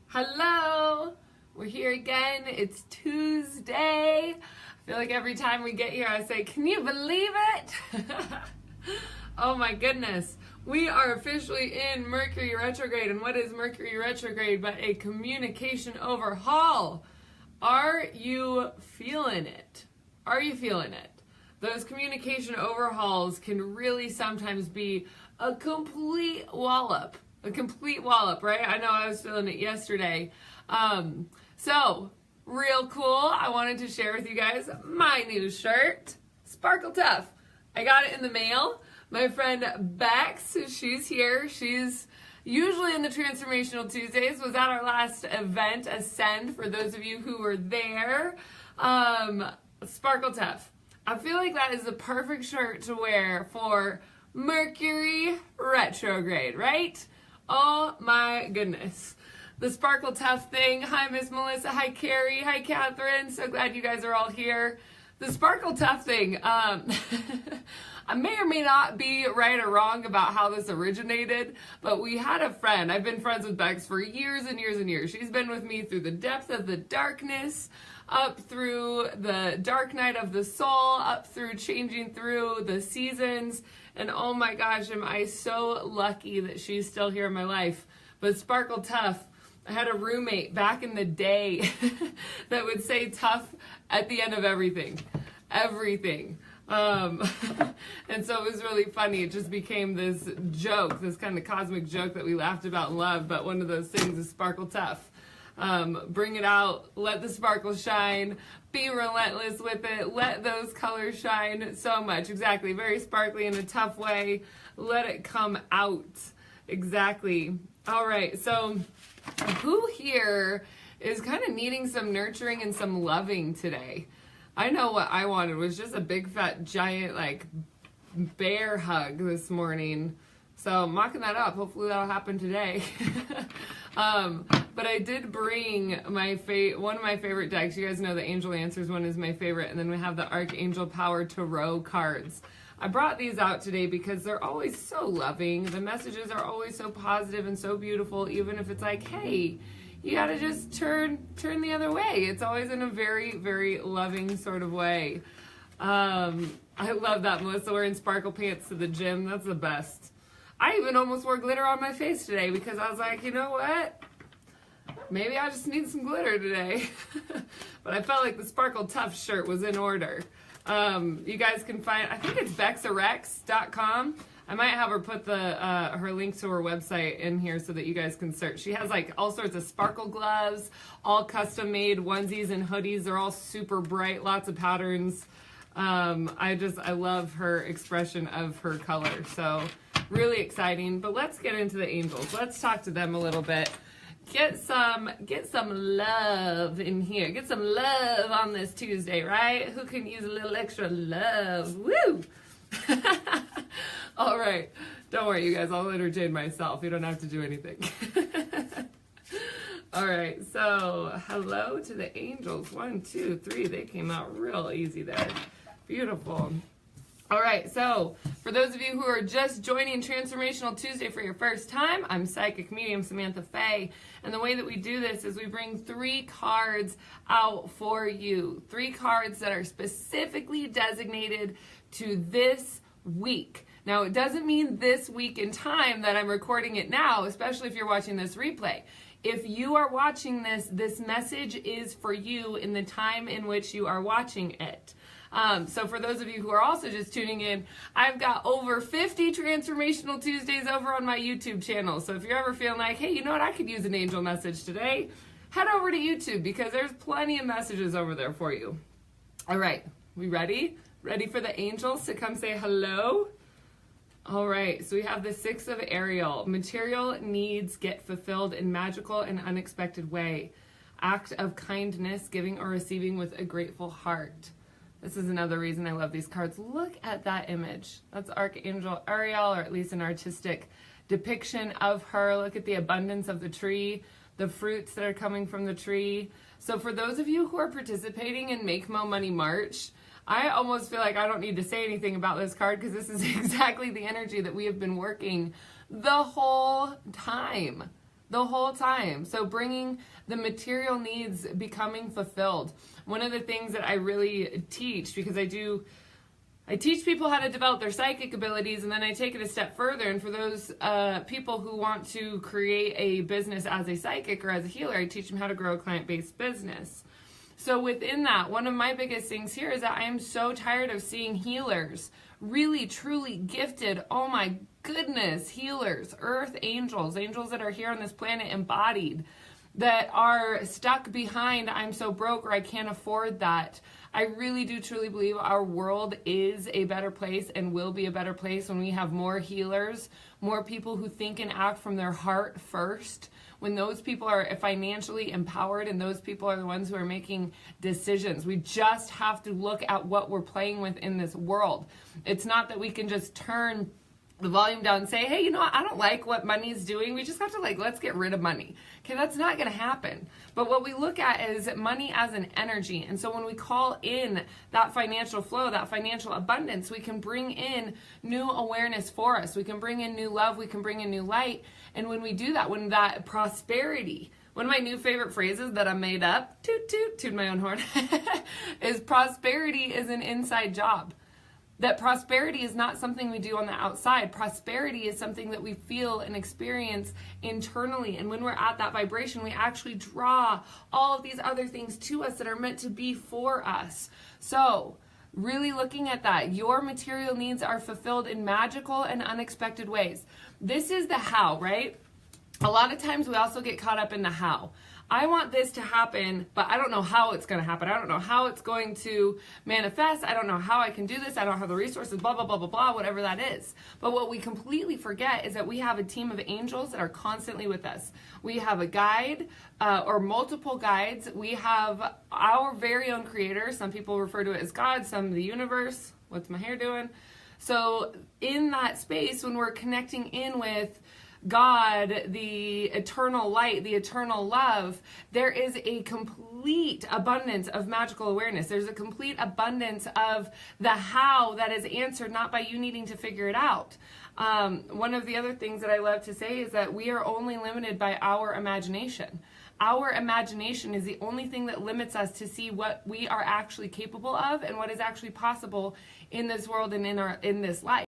Hello! We're here again. It's Tuesday. I feel like every time we get here I say, can you believe it? Oh my goodness. We are officially in Mercury retrograde. And what is Mercury retrograde but a communication overhaul? Are you feeling it? Are you feeling it? Those communication overhauls can really sometimes be a complete wallop. A complete wallop, right? I know I was feeling it yesterday. So, real cool. I wanted to share with you guys my new shirt, Sparkle Tough. I got it in the mail. My friend Bex, she's here. She's usually in the Transformational Tuesdays, was at our last event, Ascend, for those of you who were there. Sparkle Tough. I feel like that is the perfect shirt to wear for Mercury retrograde, right? Oh my goodness. The Sparkle Tough thing. Hi, Miss Melissa. Hi, Carrie. Hi, Catherine. So glad you guys are all here. The Sparkle Tough thing. I may or may not be right or wrong about how this originated, but we had a friend. I've been friends with Bex for years and years and years. She's been with me through the depth of the darkness, up through the dark night of the soul, up through changing through the seasons. And oh my gosh, am I so lucky that she's still here in my life. But Sparkle Tough, I had a roommate back in the day that would say tough at the end of everything. Everything. And so it was really funny. It just became this joke, this kind of cosmic joke that we laughed about and loved. But one of those things is Sparkle Tough. Bring it out, let the sparkle shine, be relentless with it, let those colors shine so much. Exactly, very sparkly in a tough way. Let it come out. Exactly. All right, so who here is kind of needing some nurturing and some loving today? I know what I wanted was just a big fat giant like bear hug this morning. So I'm mocking that up. Hopefully that'll happen today. But I did bring one of my favorite decks. You guys know the Angel Answers one is my favorite. And then we have the Archangel Power Tarot cards. I brought these out today because they're always so loving. The messages are always so positive and so beautiful, even if it's like, hey, you gotta just turn the other way. It's always in a very, very loving sort of way. I love that. Melissa wearing sparkle pants to the gym. That's the best. I even almost wore glitter on my face today because I was like, you know what? Maybe I just need some glitter today. But I felt like the Sparkle Tough shirt was in order. You guys can find, I think it's bexarex.com. I might have her put her link to her website in here so that you guys can search. She has like all sorts of sparkle gloves, all custom made onesies and hoodies. They're all super bright, lots of patterns. I love her expression of her color. So really exciting. But let's get into the angels. Let's talk to them a little bit. Get some love in here. Get some love on this Tuesday, right? Who can use a little extra love? Woo! All right. Don't worry, you guys. I'll entertain myself. You don't have to do anything. All right. So, hello to the angels. 1, 2, 3. They came out real easy there. Beautiful. All right, so for those of you who are just joining Transformational Tuesday for your first time, I'm Psychic Medium Samantha Faye, and the way that we do this is we bring 3 cards out for you. 3 cards that are specifically designated to this week. Now, it doesn't mean this week in time that I'm recording it now, especially if you're watching this replay. If you are watching this, this message is for you in the time in which you are watching it. So for those of you who are also just tuning in, I've got over 50 Transformational Tuesdays over on my YouTube channel. So if you're ever feeling like, hey, you know what, I could use an angel message today, head over to YouTube because there's plenty of messages over there for you. All right, we ready? Ready for the angels to come say hello? All right, so we have the 6 of Arielle. Material needs get fulfilled in magical and unexpected way. Act of kindness, giving or receiving with a grateful heart. This is another reason I love these cards. Look at that image. That's Archangel Arielle, or at least an artistic depiction of her. Look at the abundance of the tree, the fruits that are coming from the tree. So for those of you who are participating in Make Mo Money March, I almost feel like I don't need to say anything about this card because this is exactly the energy that we have been working the whole time. the whole time. So bringing the material needs becoming fulfilled. One of the things that I really teach, because I teach people how to develop their psychic abilities, and then I take it a step further. And for those people who want to create a business as a psychic or as a healer, I teach them how to grow a client-based business. So within that, one of my biggest things here is that I am so tired of seeing healers, really, truly gifted, oh my goodness, healers, earth angels, angels that are here on this planet embodied, that are stuck behind, I'm so broke or I can't afford that. I really do truly believe our world is a better place and will be a better place when we have more healers, more people who think and act from their heart first. When those people are financially empowered and those people are the ones who are making decisions. We just have to look at what we're playing with in this world. It's not that we can just turn the volume down and say, hey, you know what? I don't like what money's doing. We just have to let's get rid of money. Okay, that's not going to happen. But what we look at is money as an energy. And so when we call in that financial flow, that financial abundance, we can bring in new awareness for us. We can bring in new love. We can bring in new light. And when we do that, when that prosperity, one of my new favorite phrases that I made up, toot my own horn, is prosperity is an inside job. That prosperity is not something we do on the outside. Prosperity is something that we feel and experience internally. And when we're at that vibration, we actually draw all of these other things to us that are meant to be for us. So really looking at that, your material needs are fulfilled in magical and unexpected ways. This is the how, right? A lot of times we also get caught up in the how. I want this to happen, but I don't know how it's going to happen. I don't know how it's going to manifest. I don't know how I can do this. I don't have the resources, blah, blah, blah, blah, blah, whatever that is. But what we completely forget is that we have a team of angels that are constantly with us. We have a guide or multiple guides. We have our very own creator. Some people refer to it as God, some the universe. What's my hair doing? So in that space, when we're connecting in with God, the eternal light, the eternal love, there is a complete abundance of magical awareness. There's a complete abundance of the how that is answered, not by you needing to figure it out. One of the other things that I love to say is that we are only limited by our imagination. Our imagination is the only thing that limits us to see what we are actually capable of and what is actually possible in this world and in this life.